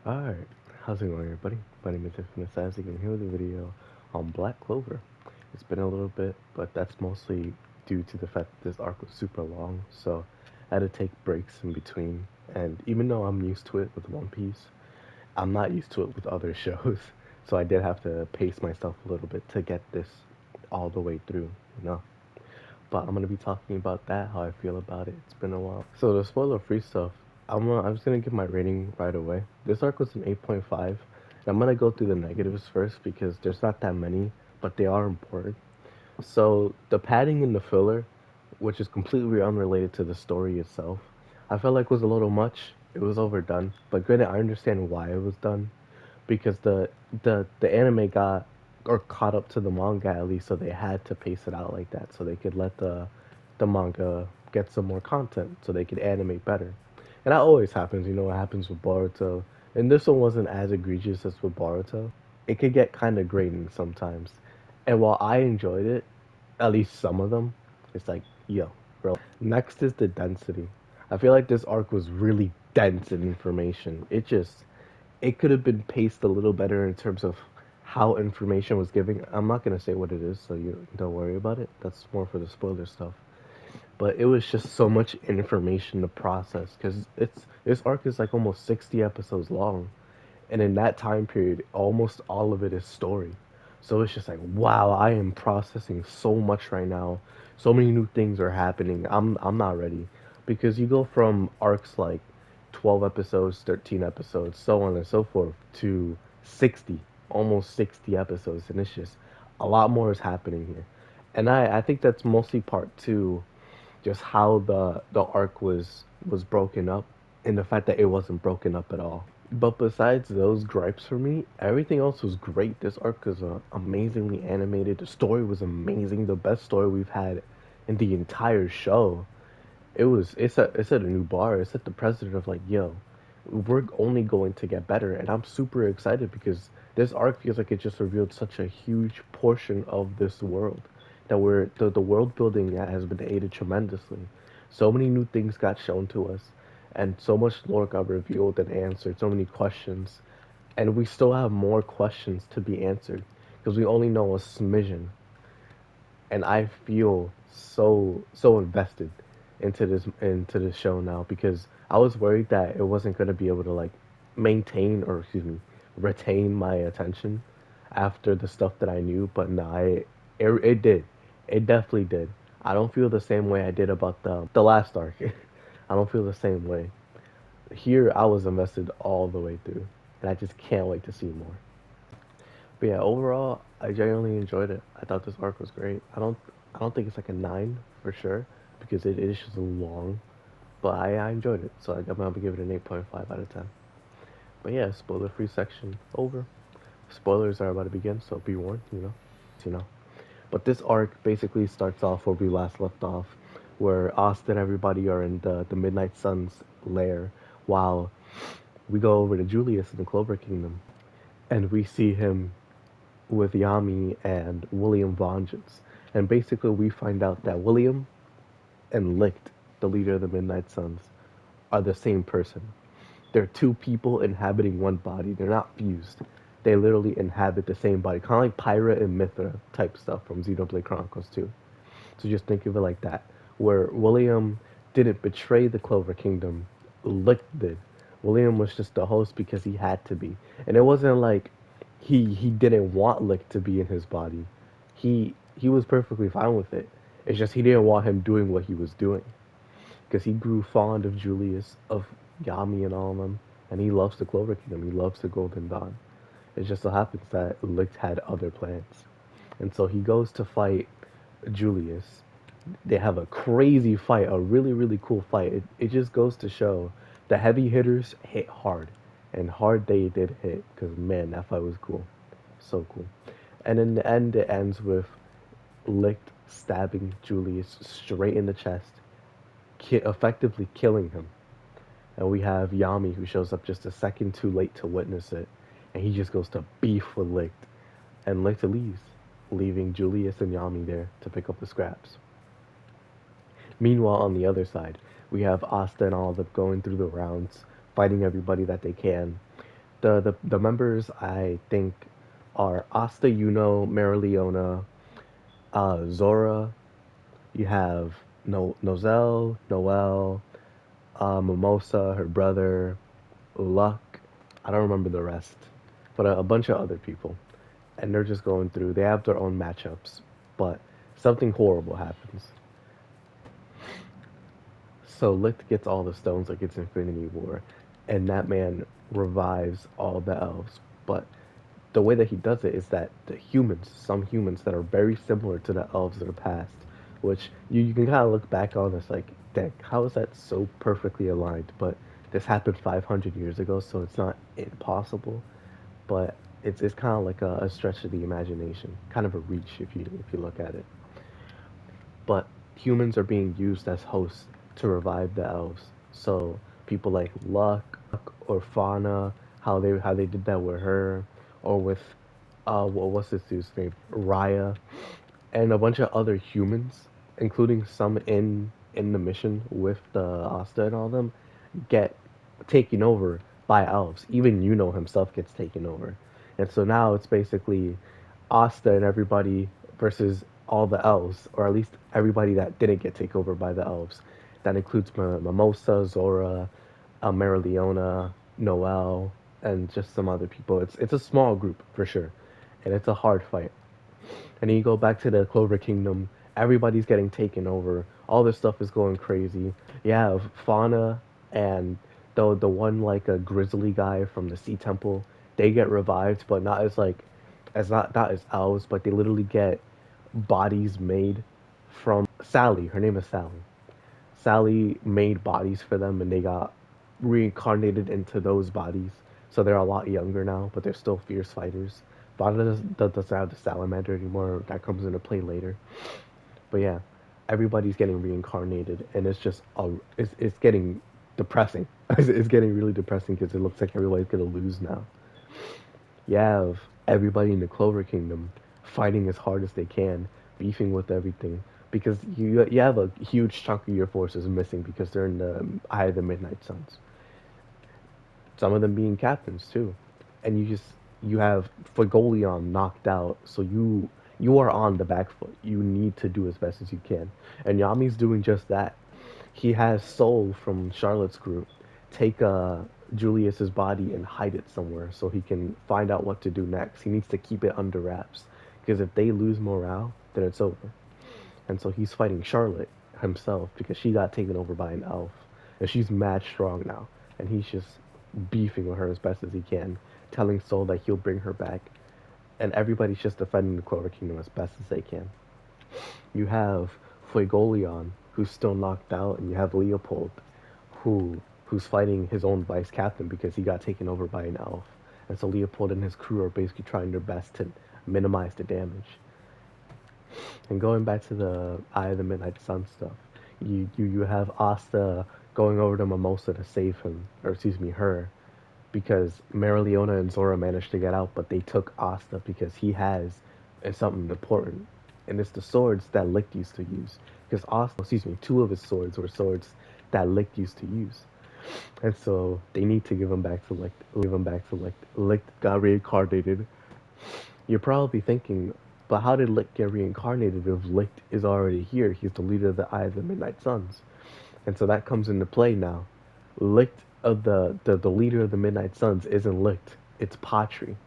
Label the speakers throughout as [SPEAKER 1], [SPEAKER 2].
[SPEAKER 1] Alright, how's it going everybody? My name is Infinite Sassy and here with a video on Black Clover. It's been a little bit, but that's mostly due to the fact that this arc was super long, so I had to take breaks in between. And even though I'm used to it with One Piece, I'm not used to it with other shows. So I did have to pace myself a little bit to get this all the way through, you know? But I'm gonna be talking about that, how I feel about it. It's been a while. So the spoiler-free stuff, I'm just gonna give my rating right away. This arc was an 8.5. I'm gonna go through the negatives first because there's not that many, but they are important. So the padding in the filler, which is completely unrelated to the story itself, I felt like was a little much. It was overdone, but granted, I understand why it was done because the anime got or caught up to the manga at least, so they had to pace it out like that so they could let the manga get some more content so they could animate better. And that always happens, you know, what happens with Boruto. And this one wasn't as egregious as with Boruto. It could get kind of grating sometimes. And while I enjoyed it, at least some of them, it's like, yo, bro. Next is the density. I feel like this arc was really dense in information. It could have been paced a little better in terms of how information was giving. I'm not gonna say what it is, so you don't worry about it. That's more for the spoiler stuff. But it was just so much information to process because it's this arc is like almost 60 episodes long, and in that time period, almost all of it is story. So it's just like, wow, I am processing so much right now. So many new things are happening. I'm not ready because you go from arcs like 12 episodes, 13 episodes, so on and so forth to 60, almost 60 episodes, and it's just a lot more is happening here. And I think that's mostly part two, just how the arc was broken up and the fact that it wasn't broken up at all. But besides those gripes for me, everything else was great. This arc was amazingly animated. The story was amazing. The best story we've had in the entire show. It set a new bar. It set the precedent of like, yo, we're only going to get better, and I'm super excited because this arc feels like it just revealed such a huge portion of this world that the world building has been aided tremendously. So many new things got shown to us, and so much lore got revealed and answered. So many questions, and we still have more questions to be answered because we only know a smidgen, and I feel so invested into this show now because I was worried that it wasn't gonna be able to like maintain or excuse me retain my attention after the stuff that I knew, but no, it did, it definitely did. I don't feel the same way I did about the last arc. I don't feel the same way. Here I was invested all the way through, and I just can't wait to see more. But yeah, overall, I genuinely enjoyed it. I thought this arc was great. I don't think it's like a 9 for sure because it is just long, but I enjoyed it. So I'm gonna give it an 8.5 out of 10. But yeah, spoiler-free section over. Spoilers are about to begin, so be warned. You know. But this arc basically starts off where we last left off, where Asta and everybody are in the Midnight Sun's lair, while we go over to Julius in the Clover Kingdom, and we see him with Yami and William Vengeance. And basically, we find out that William and Licht, the leader of the Midnight Suns, are the same person. They're two people inhabiting one body. They're not fused. They literally inhabit the same body, kind of like Pyra and Mithra type stuff from Xenoblade Chronicles 2. So just think of it like that, where William didn't betray the Clover Kingdom, Licht did. William was just the host because he had to be, and it wasn't like he didn't want Licht to be in his body. He was perfectly fine with it. It's just he didn't want him doing what he was doing because he grew fond of Julius, of Yami, and all of them, and he loves the Clover Kingdom. He loves the Golden Dawn. It just so happens that Licht had other plans, and so he goes to fight Julius. They have a crazy fight, a really cool fight. It just goes to show the heavy hitters hit hard, and hard they did hit because man, that fight was cool, so cool. And in the end, it ends with Licht stabbing Julius straight in the chest, effectively killing him. And we have Yami who shows up just a second too late to witness it, and he just goes to beef with Licht, and Licht leaves, leaving Julius and Yami there to pick up the scraps. Meanwhile, on the other side, we have Asta and all of them going through the rounds, fighting everybody that they can. The members I think are Asta, Yuno, Marileona, Zora. You have Nozel, Noel, Mimosa, her brother, Luck. I don't remember the rest, but a bunch of other people. And they're just going through. They have their own matchups, but something horrible happens. So Licht gets all the stones like it's Infinity War, and that man revives all the elves. But the way that he does it is that the humans, some humans that are very similar to the elves of the past, which you can kind of look back on as like, dang, how is that so perfectly aligned? But this happened 500 years ago, so it's not impossible, but it's kind of like a stretch of the imagination, kind of a reach if you look at it. But humans are being used as hosts to revive the elves. So people like Luck or Fauna, how they did that with her, or with what's this dude's name, Raya, and a bunch of other humans, including some in the mission with the Asta and all them, get taken over by elves. Even Yuno himself gets taken over, and so now it's basically Asta and everybody versus all the elves, or at least everybody that didn't get taken over by the elves. That includes Mimosa, Zora, Marileona, Noel, and just some other people. It's a small group for sure, and it's a hard fight. And then you go back to the Clover Kingdom. Everybody's getting taken over. All this stuff is going crazy. You have Fauna and the one like a grizzly guy from the Sea Temple. They get revived, but not as like as not as elves, but they literally get bodies made from Sally. Her name is Sally. Sally made bodies for them, and they got reincarnated into those bodies. So they're a lot younger now, but they're still fierce fighters. Vada doesn't have the salamander anymore. That comes into play later. But yeah, everybody's getting reincarnated, and it's getting depressing. It's getting really depressing because it looks like everybody's gonna lose now. You have everybody in the Clover Kingdom fighting as hard as they can, beefing with everything, because you have a huge chunk of your forces missing because they're in the Eye of the Midnight Suns. Some of them being captains too, and you have Fagolion knocked out, so you are on the back foot. You need to do as best as you can, and Yami's doing just that. He has Soul from Charlotte's group take Julius's body and hide it somewhere so he can find out what to do next. He needs to keep it under wraps because if they lose morale, then it's over. And so he's fighting Charlotte himself because she got taken over by an elf, and she's mad strong now. And he's just beefing with her as best as he can, telling Soul that he'll bring her back. And everybody's just defending the Clover Kingdom as best as they can. You have Fuegolion, who's still knocked out, and you have Leopold, who's fighting his own vice captain because he got taken over by an elf. And so Leopold and his crew are basically trying their best to minimize the damage. And going back to the Eye of the Midnight Sun stuff, you have Asta going over to Mimosa to save him, or excuse me, her, because Marileona and Zora managed to get out, but they took Asta because he has something important, and it's the swords that Licht used to use. Because Asta, excuse me, two of his swords were swords that Licht used to use, and so they need to give him back to Licht. Give him back to Licht. Licht got reincarnated. You're probably thinking, but how did Licht get reincarnated if Licht is already here? He's the leader of the Eye of the Midnight Suns. And so that comes into play now. Licht of the leader of the Midnight Suns isn't Licht, it's Patri.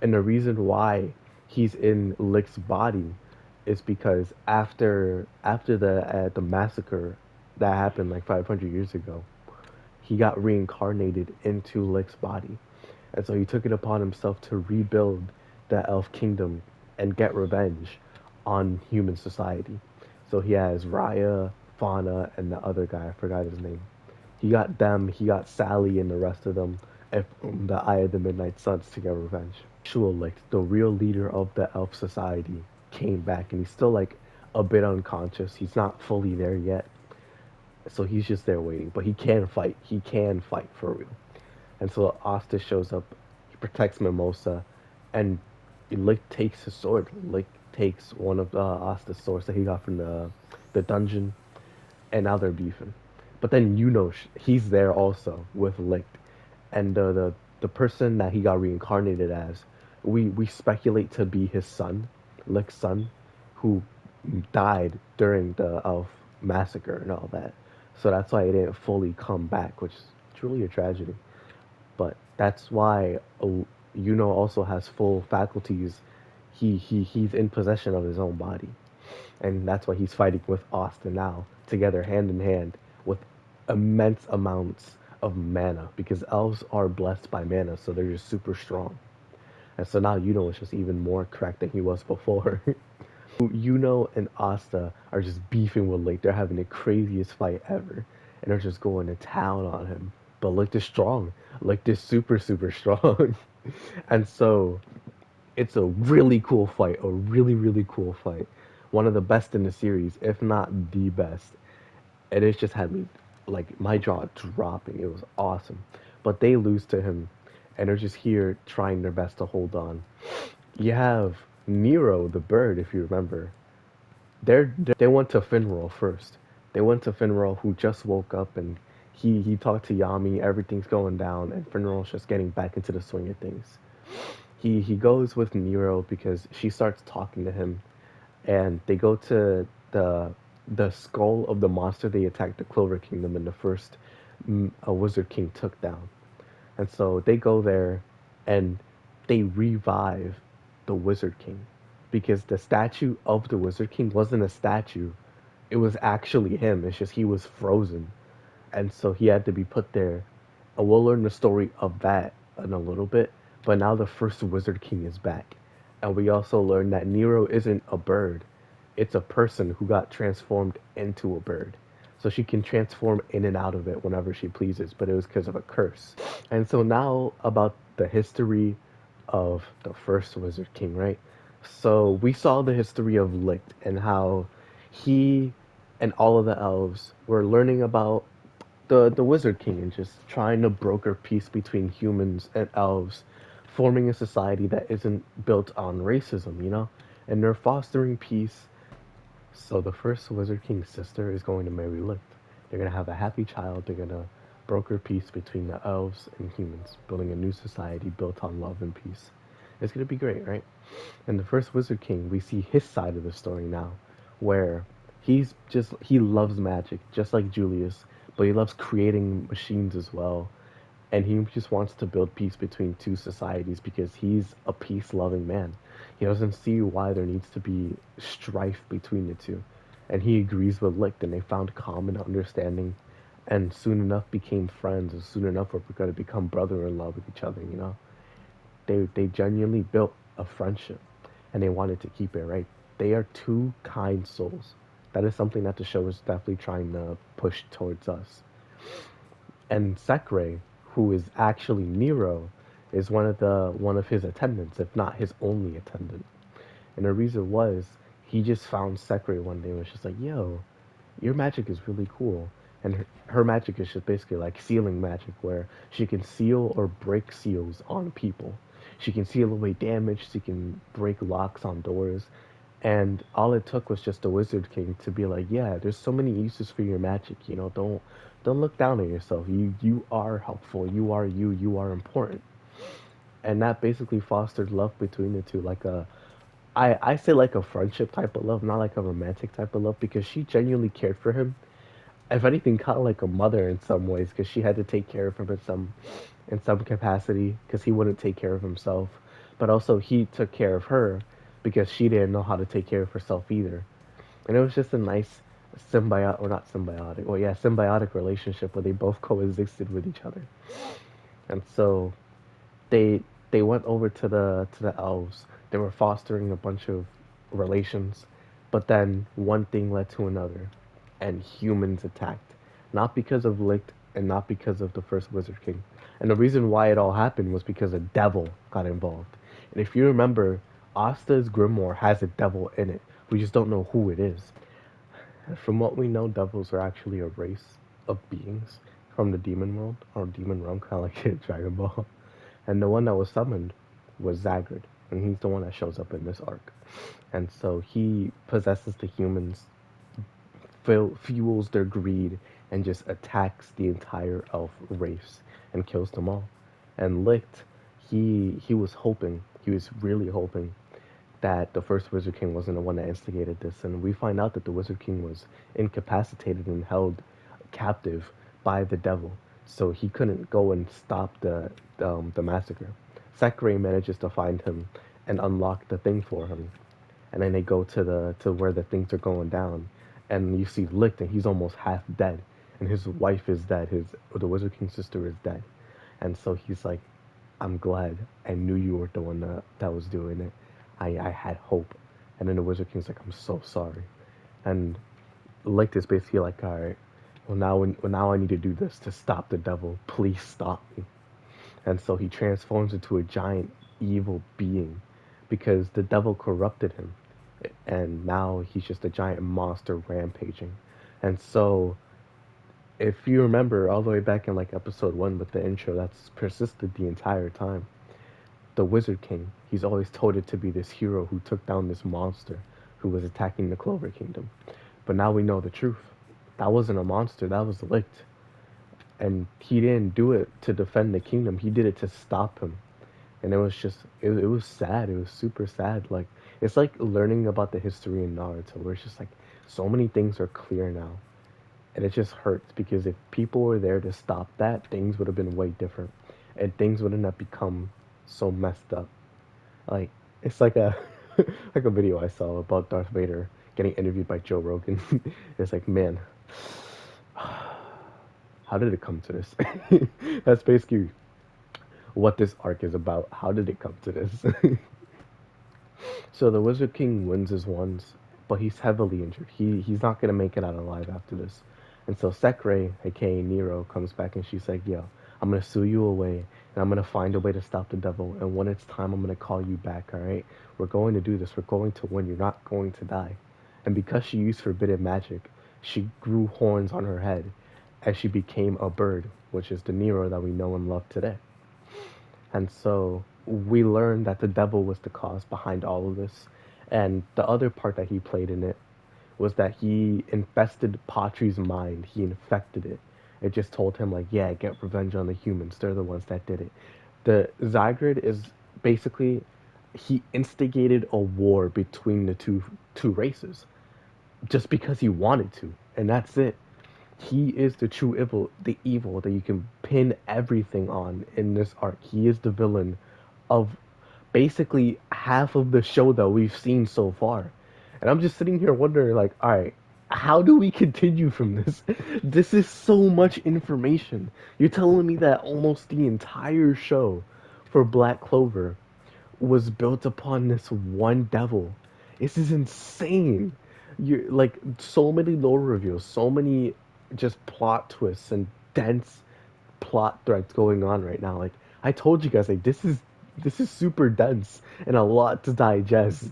[SPEAKER 1] And the reason why he's in Licht's body is because after the massacre that happened like 500 years ago, he got reincarnated into Licht's body. And so he took it upon himself to rebuild the elf kingdom and get revenge on human society. So he has Raya, Fauna, and the other guy, I forgot his name. He got them, he got Sally and the rest of them, and the Eye of the Midnight Suns to get revenge. Actual, like, the real leader of the elf society came back, and he's still, like, a bit unconscious. He's not fully there yet. So he's just there waiting. But he can fight. He can fight for real. And so Asta shows up, he protects Mimosa, and Lick takes his sword. Lick takes one of Asta's swords that he got from the dungeon, and now they're beefing. But then he's there also with Lick, and the person that he got reincarnated as, we speculate to be his son, Lick's son, who died during the elf massacre and all that. So that's why it didn't fully come back, which is truly a tragedy. But that's why Yuno also has full faculties. He's in possession of his own body, and that's why he's fighting with Asta now, together hand in hand, with immense amounts of mana, because elves are blessed by mana, so they're just super strong. And so now Yuno is just even more cracked than he was before. Yuno and Asta are just beefing with Lake. They're having the craziest fight ever, and they're just going to town on him. But Lake is strong. Lake is super super strong, and so it's a really cool fight. A really really cool fight. One of the best in the series, if not the best. And it just had me like my jaw dropping. It was awesome. But they lose to him, and they're just here trying their best to hold on. You have Nero the bird, if you remember. They went to Finral first. They went to Finral, who just woke up, and he talked to Yami. Everything's going down, and Finral's just getting back into the swing of things. He goes with Nero because she starts talking to him, and they go to the skull of the monster they attacked the Clover Kingdom in the first a Wizard King took down. And so they go there and they revive the Wizard King because the statue of the Wizard King wasn't a statue. It was actually him. It's just he was frozen. And so he had to be put there. And we'll learn the story of that in a little bit. But now the first Wizard King is back. And we also learn that Nero isn't a bird. It's a person who got transformed into a bird. So she can transform in and out of it whenever she pleases, but it was because of a curse. And so now about the history of the first Wizard King, right? So we saw the history of Licht and how he and all of the elves were learning about the Wizard King and just trying to broker peace between humans and elves, forming a society that isn't built on racism, you know? And they're fostering peace. So the first Wizard King's sister is going to marry Licht. They're going to have a happy child. They're going to broker peace between the elves and humans, building a new society built on love and peace. It's going to be great, right? And the first Wizard King, we see his side of the story now, where he loves magic, just like Julius, but he loves creating machines as well. And he just wants to build peace between two societies because he's a peace loving man. He doesn't see why there needs to be strife between the two. And he agrees with Licht, and they found common understanding and soon enough became friends, and soon enough we're going to become brother in law with each other, you know? They genuinely built a friendship and they wanted to keep it, right? They are two kind souls. That is something that the show is definitely trying to push towards us. And Sekre, who is actually Nero, is one of his attendants, if not his only attendant. And the reason was he just found Sekre one day and was just like, "Yo, your magic is really cool." And her magic is just basically like sealing magic, where she can seal or break seals on people. She can seal away damage. She can break locks on doors. And all it took was just a Wizard King to be like, "Yeah, there's so many uses for your magic. You know, don't look down on yourself. You are helpful. You are you. You are important." And that basically fostered love between the two, like a I say like a friendship type of love, not like a romantic type of love, because she genuinely cared for him. If anything, kind of like a mother in some ways, because she had to take care of him in some capacity, because he wouldn't take care of himself. But also he took care of her because she didn't know how to take care of herself either. And it was just a nice symbiotic, or not symbiotic, well, yeah, symbiotic relationship where they both coexisted with each other. And so they they went over to the elves. They were fostering a bunch of relations, but then one thing led to another, and humans attacked. Not because of Licht and not because of the first Wizard King. And the reason why it all happened was because a devil got involved. And if you remember, Asta's grimoire has a devil in it. We just don't know who it is. From what we know, devils are actually a race of beings from the demon world, or demon realm, kind of like in Dragon Ball. And the one that was summoned was Zagred, and he's the one that shows up in this arc. And so he possesses the humans, fuels their greed, and just attacks the entire elf race and kills them all. And Licht, he was hoping, he was really hoping that the first Wizard King wasn't the one that instigated this, and we find out that the Wizard King was incapacitated and held captive by the devil, so he couldn't go and stop the massacre. Sakurai manages to find him and unlock the thing for him, and then they go to where the things are going down, and you see Licht, and he's almost half dead, and his wife is dead, his the Wizard King's sister is dead, and so he's like, I'm glad I knew you were the one that was doing it. I had hope. And then the Wizard King's like, I'm so sorry. And Licht is basically like, all right, well now I need to do this to stop the devil. Please stop me. And so he transforms into a giant evil being because the devil corrupted him. And now he's just a giant monster rampaging. And so if you remember all the way back in like episode 1 with the intro, that's persisted the entire time. The Wizard King, he's always told it to be this hero who took down this monster who was attacking the Clover Kingdom. But now we know the truth. That wasn't a monster, that was Licht. And he didn't do it to defend the kingdom, he did it to stop him. And it was just, it was sad. It was super sad. Like, it's like learning about the history in Naruto, where it's just like so many things are clear now. And it just hurts because if people were there to stop that, things would have been way different. And things wouldn't have become so messed up. Like it's like a like a video I saw about Darth Vader getting interviewed by Joe Rogan. It's like, man, how did it come to this? That's basically what this arc is about. How did it come to this? So the Wizard King wins his ones, but he's heavily injured. He's not gonna make it out alive after this. And so Sekre, aka Nero, comes back and she's like, "Yo, I'm gonna sue you away, and I'm gonna find a way to stop the devil. And when it's time, I'm gonna call you back. All right? We're going to do this. We're going to win. You're not going to die." And because she used forbidden magic, she grew horns on her head, and she became a bird, which is the Nero that we know and love today. And so we learned that the devil was the cause behind all of this. And the other part that he played in it was that he infested Patri's mind. He infected it. It just told him, like, yeah, get revenge on the humans. They're the ones that did it. The Zygrid is basically, he instigated a war between the two races just because he wanted to. And that's it. He is the evil that you can pin everything on in this arc. He is the villain of basically half of the show that we've seen so far. And I'm just sitting here wondering, like, all right, how do we continue from this? This is so much information. You're telling me that almost the entire show for Black Clover was built upon this one devil. This is insane. You like so many lore reveals, so many just plot twists and dense plot threads going on right now. Like I told you guys, like this is super dense and a lot to digest.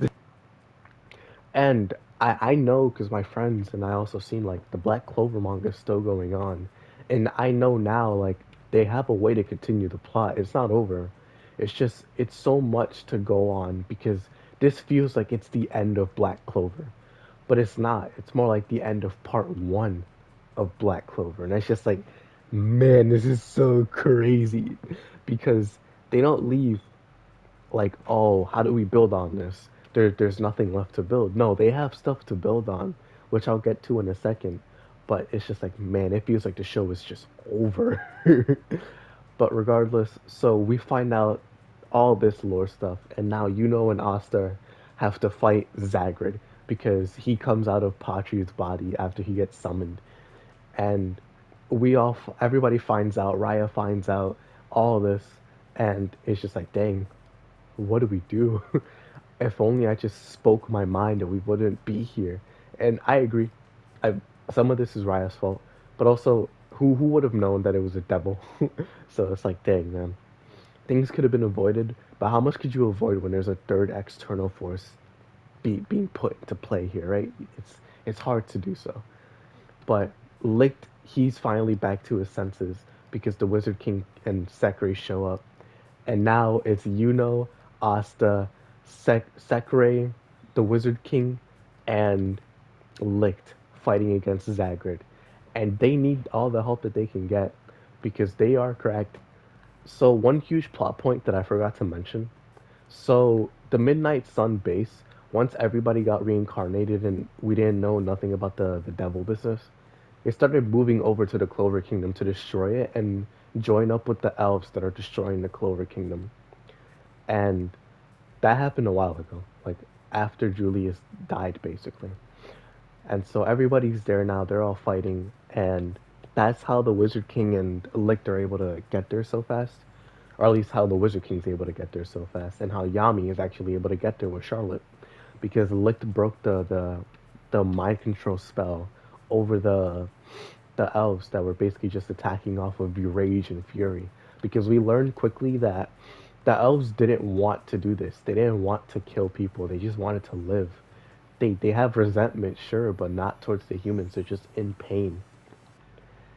[SPEAKER 1] And I know because my friends and I also seen like the Black Clover manga is still going on, and I know now like they have a way to continue the plot. It's not over. It's just it's so much to go on because this feels like it's the end of Black Clover, but it's not. It's more like the end of part one of Black Clover, and it's just like, man, this is so crazy because they don't leave like, oh, how do we build on this? There's nothing left to build. No, they have stuff to build on, which I'll get to in a second. But it's just like, man, it feels like the show is just over. But regardless, so we find out all this lore stuff, and now Yuno and Asta have to fight Zagrid because he comes out of Patri's body after he gets summoned, and everybody finds out, Raya finds out all this, and it's just like, dang, what do we do? If only I just spoke my mind and we wouldn't be here. And I agree. I Some of this is Raya's fault, but also who would have known that it was a devil? So it's like, dang man, things could have been avoided. But how much could you avoid when there's a third external force being put into play here, right? It's hard to do so. But Licht, he's finally back to his senses because the Wizard King and Sekre show up, and now it's Yuno, Asta, Sekre, the Wizard King, and Licht fighting against Zagrid, and they need all the help that they can get because they are correct. So one huge plot point that I forgot to mention. So the Midnight Sun base, once everybody got reincarnated and we didn't know nothing about the devil business, they started moving over to the Clover Kingdom to destroy it and join up with the elves that are destroying the Clover Kingdom. And that happened a while ago, like after Julius died, basically. And so everybody's there now. They're all fighting, and that's how the Wizard King and Licht are able to get there so fast, or at least how the Wizard King's able to get there so fast, and how Yami is actually able to get there with Charlotte, because Licht broke the mind control spell over the elves that were basically just attacking off of rage and fury. Because we learned quickly that the elves didn't want to do this. They didn't want to kill people. They just wanted to live. They have resentment, sure, but not towards the humans. They're just in pain.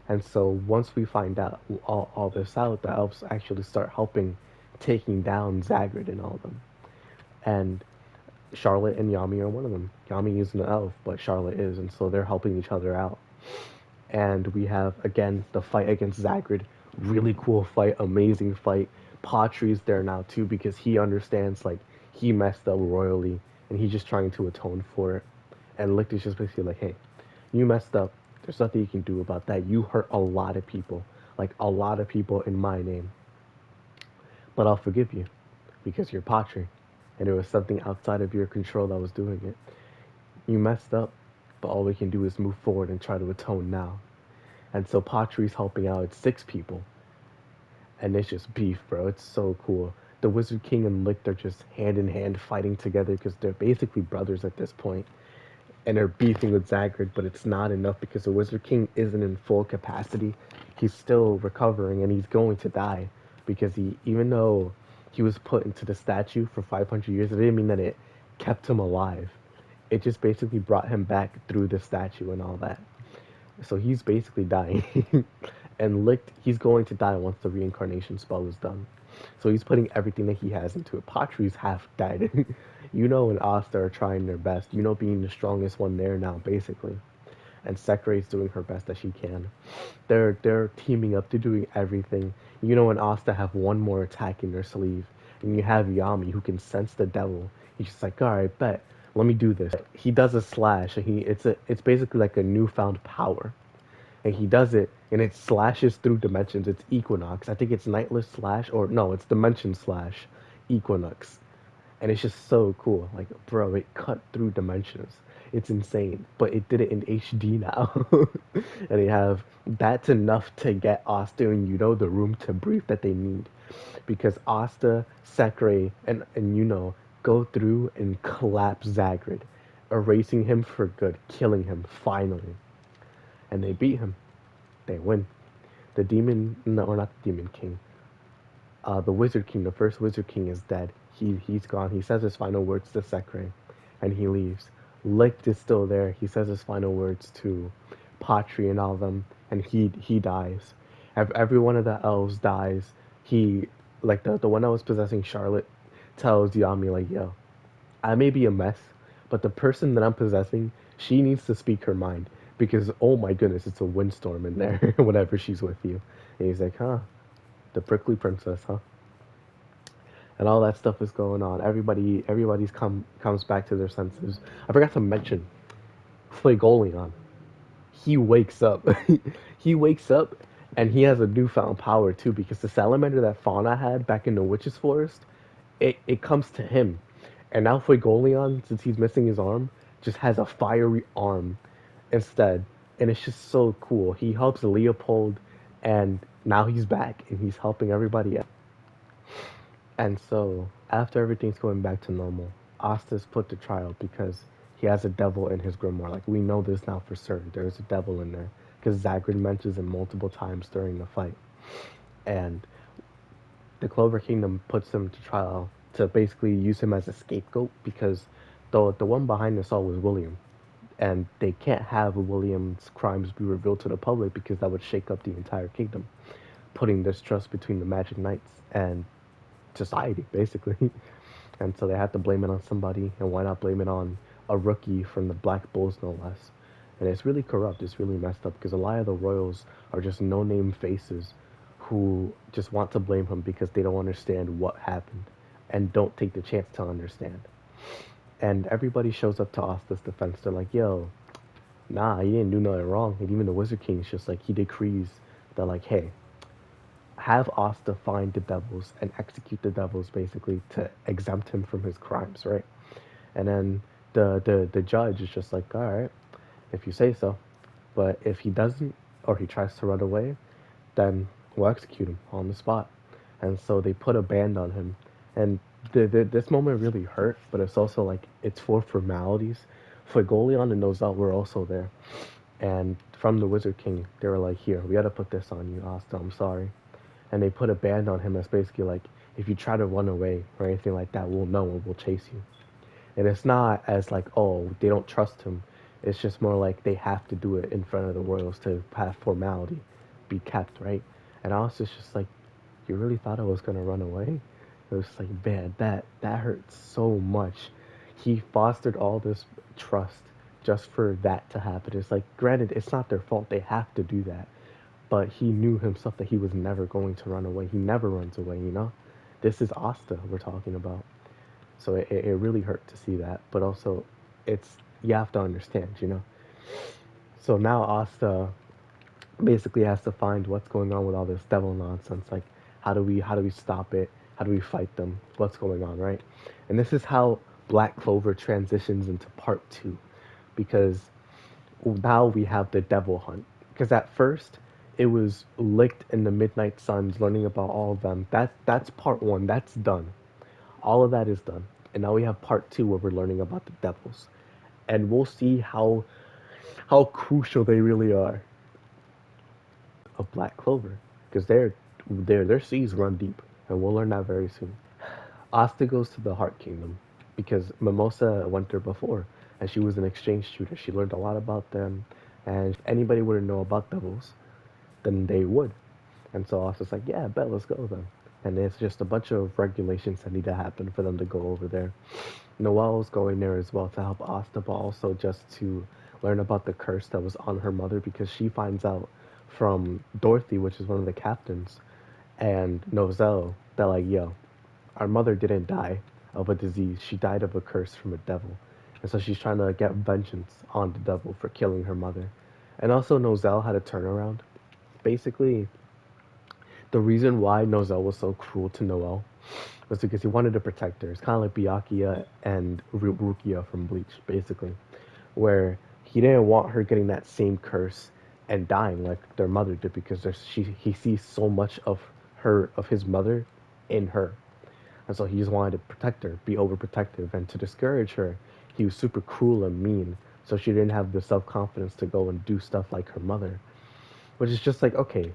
[SPEAKER 1] And so once we find out all this out, the elves actually start helping taking down Zagrid and all of them. And Charlotte and Yami are one of them. Yami isn't an elf, but Charlotte is, and so they're helping each other out. And we have again the fight against Zagrid. Really cool fight, amazing fight. Patry's there now too because he understands like he messed up royally and he's just trying to atone for it. And Licht is just basically like, hey, you messed up. There's nothing you can do about that. You hurt a lot of people, like a lot of people in my name. But I'll forgive you because you're Patry, and it was something outside of your control that was doing it. You messed up, but all we can do is move forward and try to atone now. And so Patry's helping out. It's six people, and it's just beef, bro. It's so cool. The Wizard King and Licht are just hand in hand fighting together because they're basically brothers at this point, and they're beefing with Zagrid, but it's not enough because the Wizard King isn't in full capacity. He's still recovering, and he's going to die because even though he was put into the statue for 500 years, it didn't mean that it kept him alive. It just basically brought him back through the statue and all that. So he's basically dying. And Licht, he's going to die once the reincarnation spell is done. So he's putting everything that he has into it. Patry's half dead. You know, and Asta are trying their best. You know, being the strongest one there now, basically. And Sekray's doing her best that she can. They're teaming up. They're doing everything. You know, and Asta have one more attack in their sleeve, and you have Yami who can sense the devil. He's just like, all right, bet. Let me do this. He does a slash, and it's basically like a newfound power, and he does it, and it slashes through dimensions. It's Equinox. I think it's Nightless Slash, or no, it's Dimension Slash, Equinox, and it's just so cool. Like, bro, it cut through dimensions. It's insane, but it did it in HD now, and they have that's enough to get Asta and Yuno the room to breathe that they need, because Asta, Sekre, and Yuno go through and collapse Zagrid, erasing him for good, killing him finally, and they beat him. They win. The demon, no, or not the demon king. The Wizard King, the first Wizard King, is dead. He's gone. He says his final words to Sekre, and he leaves. Licht is still there. He says his final words to Patry and all of them, and he dies. Every one of the elves dies. He like the one that was possessing Charlotte tells Yami like, yo, I may be a mess, but the person that I'm possessing, she needs to speak her mind because oh my goodness, it's a windstorm in there whenever she's with you. And he's like, huh, the prickly princess, huh? And all that stuff is going on. Everybody's comes back to their senses. I forgot to mention Fuegoleon. He wakes up. He wakes up and he has a newfound power too because the salamander that Fauna had back in the witch's forest, it comes to him. And now Fuegoleon, since he's missing his arm, just has a fiery arm instead. And it's just so cool. He helps Leopold and now he's back and he's helping everybody. And so, after everything's going back to normal, Asta's put to trial because he has a devil in his grimoire. Like, we know this now for certain. There's a devil in there because Zagrid mentions him multiple times during the fight. And the Clover Kingdom puts him to trial to basically use him as a scapegoat because the one behind this all was William. And they can't have William's crimes be revealed to the public because that would shake up the entire kingdom, putting distrust between the Magic Knights and society, basically. And so they had to blame it on somebody, and why not blame it on a rookie from the Black Bulls, no less? And it's really corrupt. It's really messed up because a lot of the royals are just no-name faces who just want to blame him because they don't understand what happened and don't take the chance to understand. And everybody shows up to Asta's defense. They're like, yo, nah, he didn't do nothing wrong. And even the Wizard King's just like, he decrees that, like, hey, have Asta find the devils and execute the devils basically to exempt him from his crimes, right? And then the judge is just like, all right, if you say so. But if he doesn't, or he tries to run away, then we'll execute him on the spot. And so they put a band on him. And this moment really hurt, but it's also like it's for formalities. Fuegoleon and Nozel were also there. And from the Wizard King, they were like, here, we gotta put this on you, Asta, I'm sorry. And they put a band on him that's basically like, if you try to run away or anything like that, we'll know and we'll chase you. And it's not as like, oh, they don't trust him. It's just more like they have to do it in front of the royals to have formality be kept, right? And I was just like, you really thought I was gonna run away? It was like, man, that hurts so much. He fostered all this trust just for that to happen. It's like, granted, it's not their fault. They have to do that. But he knew himself that he was never going to run away. He never runs away, you know? This is Asta we're talking about. So it really hurt to see that. But also, it's, you have to understand, you know? So now Asta basically has to find what's going on with all this devil nonsense. Like, how do we stop it? How do we fight them? What's going on, right? And this is how Black Clover transitions into part two, because now we have the devil hunt. Because at first it was licked in the Midnight Suns, learning about all of them. That's part one. That's done. All of that is done. And now we have part two where we're learning about the devils. And we'll see how crucial they really are of Black Clover. Because their seas run deep. And we'll learn that very soon. Asta goes to the Heart Kingdom because Mimosa went there before, and she was an exchange student. She learned a lot about them, and if anybody would know about devils, then they would. And so Asta's like, yeah, bet, let's go then. And it's just a bunch of regulations that need to happen for them to go over there. Noelle's going there as well to help Asta, but also just to learn about the curse that was on her mother because she finds out from Dorothy, which is one of the captains, and Nozel that, like, yo, our mother didn't die of a disease. She died of a curse from a devil. And so she's trying to get vengeance on the devil for killing her mother. And also Nozel had a turnaround. Basically, the reason why Nozel was so cruel to Noelle was because he wanted to protect her. It's kind of like Byakuya and Rukia from Bleach, basically, where he didn't want her getting that same curse and dying like their mother did because he sees so much of his mother in her. And so he just wanted to protect her, be overprotective, and to discourage her, he was super cruel and mean. So she didn't have the self confidence to go and do stuff like her mother. Which is just like, okay,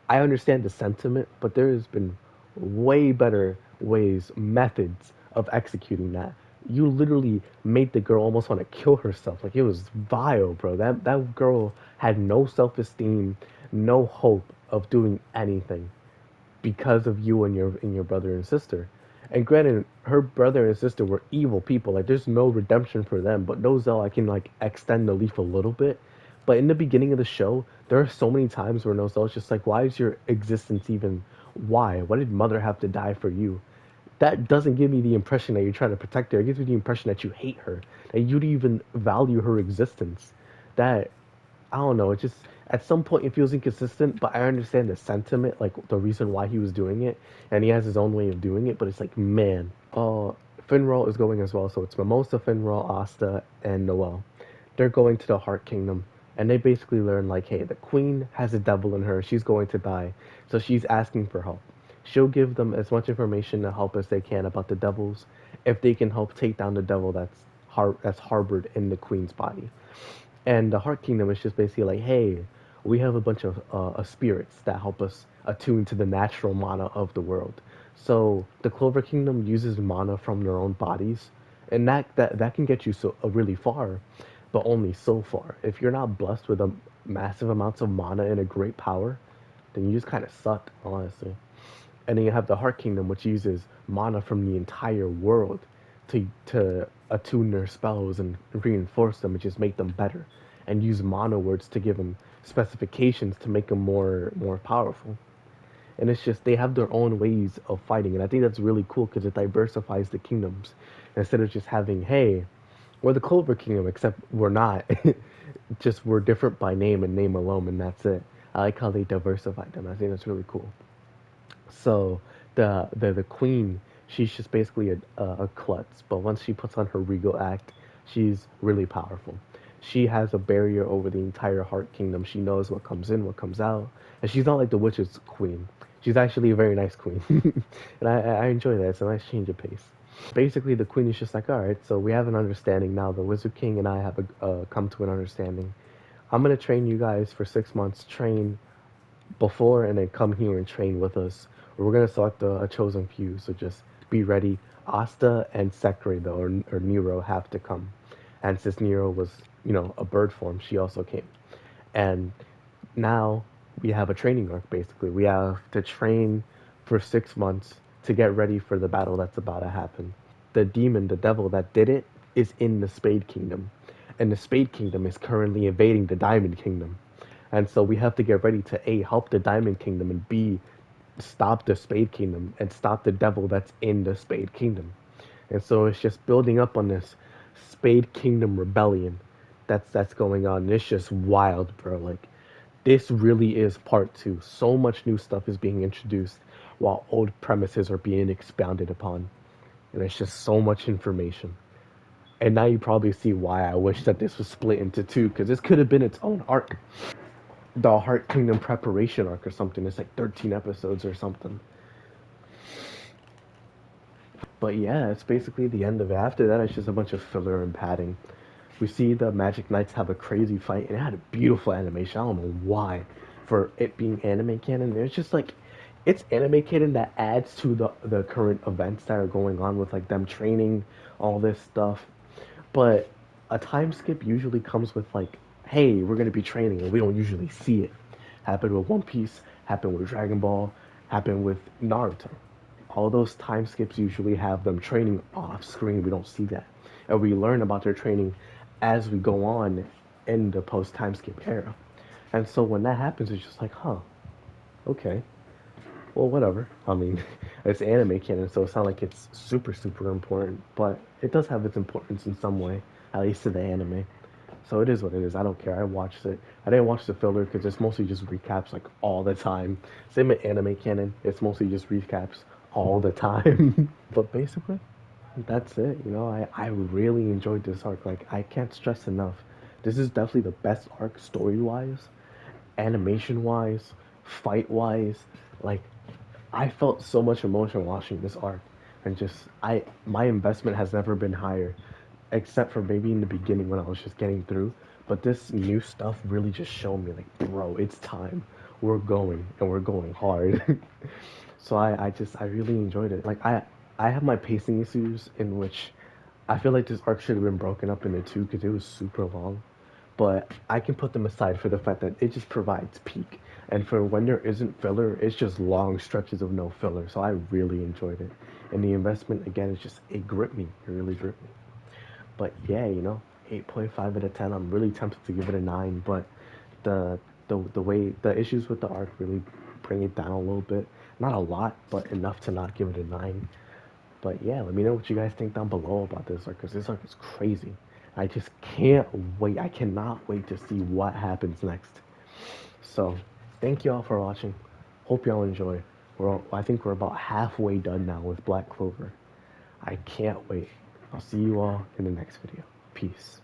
[SPEAKER 1] I understand the sentiment, but there has been way better ways, methods of executing that. You literally made the girl almost want to kill herself. Like, it was vile, bro. That girl had no self esteem, no hope of doing anything because of you and your brother and sister. And granted, her brother and sister were evil people. Like, there's no redemption for them. But Nozel, I can like extend the leaf a little bit. But in the beginning of the show, there are so many times where Nozel's just like, "Why is your existence even? Why? Why did mother have to die for you?" That doesn't give me the impression that you're trying to protect her. It gives me the impression that you hate her, that you don't even value her existence. That, I don't know. It just, at some point it feels inconsistent, but I understand the sentiment, like the reason why he was doing it, and he has his own way of doing it. But it's like, man, Finral is going as well. So it's Mimosa, Finral, Asta, and Noelle. They're going to the Heart Kingdom, and they basically learn like, hey, the queen has a devil in her. She's going to die, so she's asking for help. She'll give them as much information to help as they can about the devils, if they can help take down the devil that's harbored in the queen's body. And the Heart Kingdom is just basically like, hey, we have a bunch of spirits that help us attune to the natural mana of the world. So the Clover Kingdom uses mana from their own bodies, and that can get you really far, but only so far. If you're not blessed with a massive amounts of mana and a great power, then you just kind of suck, honestly. And then you have the Heart Kingdom, which uses mana from the entire world to attune their spells and reinforce them and just make them better, and use mana words to give them specifications to make them more powerful. and it's just they have their own ways of fighting, and I think that's really cool because it diversifies the kingdoms instead of just having, hey, we're the Clover Kingdom, except we're not. Just we're different by name and name alone, and that's it. I like how they diversified them. I think that's really cool. So the queen, she's just basically a klutz, but once she puts on her regal act, she's really powerful. She has a barrier over the entire Heart Kingdom. She knows what comes in, what comes out, and she's not like the witch's queen. She's actually a very nice queen, and I enjoy that. It's a nice change of pace. Basically, the queen is just like, all right, so we have an understanding now. The Wizard King and I have come to an understanding. I'm gonna train you guys for 6 months. Train before and then come here and train with us. We're gonna select a chosen few, so just be ready. Asta and Sekre though, or Nero have to come, and since Nero was, a bird form, she also came. And now we have a training arc basically. We have to train for 6 months to get ready for the battle that's about to happen. The demon, the devil that did it, is in the Spade Kingdom, and the Spade Kingdom is currently invading the Diamond Kingdom. And so we have to get ready to A, help the Diamond Kingdom, and B, stop the Spade Kingdom and stop the devil that's in the Spade Kingdom. And so it's just building up on this Spade Kingdom rebellion that's going on. And it's just wild, bro. Like this really is part two. So much new stuff is being introduced while old premises are being expounded upon. And it's just so much information. And now you probably see why I wish that this was split into two, because this could have been its own arc. The Heart Kingdom preparation arc or something. It's like 13 episodes or something. But yeah, it's basically the end of it. After that, it's just a bunch of filler and padding. We see the Magic Knights have a crazy fight, and it had a beautiful animation. I don't know why, for it being anime canon. It's just like, it's anime canon that adds to the current events that are going on with like them training, all this stuff. But a time skip usually comes with like, hey, we're gonna be training, and we don't usually see it. Happened with One Piece, happened with Dragon Ball, happened with Naruto. All those time skips usually have them training off screen. We don't see that, and we learn about their training as we go on in the post time skip era. And so when that happens, it's just like, huh, okay, well, whatever. I mean, it's anime canon, so it's not like it's super, super important, but it does have its importance in some way, at least to the anime. So it is what it is. I don't care. I watched it. I didn't watch the filler because it's mostly just recaps like all the time. Same with anime canon. It's mostly just recaps all the time. But basically, that's it. I really enjoyed this arc. Like, I can't stress enough. This is definitely the best arc story wise, animation wise, fight wise. Like, I felt so much emotion watching this arc, and just my investment has never been higher, except for maybe in the beginning when I was just getting through. But this new stuff really just showed me like, bro, it's time. We're going and we're going hard. So I really enjoyed it. Like I have my pacing issues in which I feel like this arc should have been broken up into two because it was super long. But I can put them aside for the fact that it just provides peak. And for when there isn't filler, it's just long stretches of no filler. So I really enjoyed it. And the investment again is just, it gripped me. It really gripped me. But yeah, 8.5 out of 10. I'm really tempted to give it a 9, but the the way the issues with the arc really bring it down a little bit. Not a lot, but enough to not give it a 9. But yeah, let me know what you guys think down below about this arc, because this arc is crazy. I just can't wait. I cannot wait to see what happens next. So, thank y'all for watching. Hope y'all enjoy. I think we're about halfway done now with Black Clover. I can't wait. I'll see you all in the next video. Peace.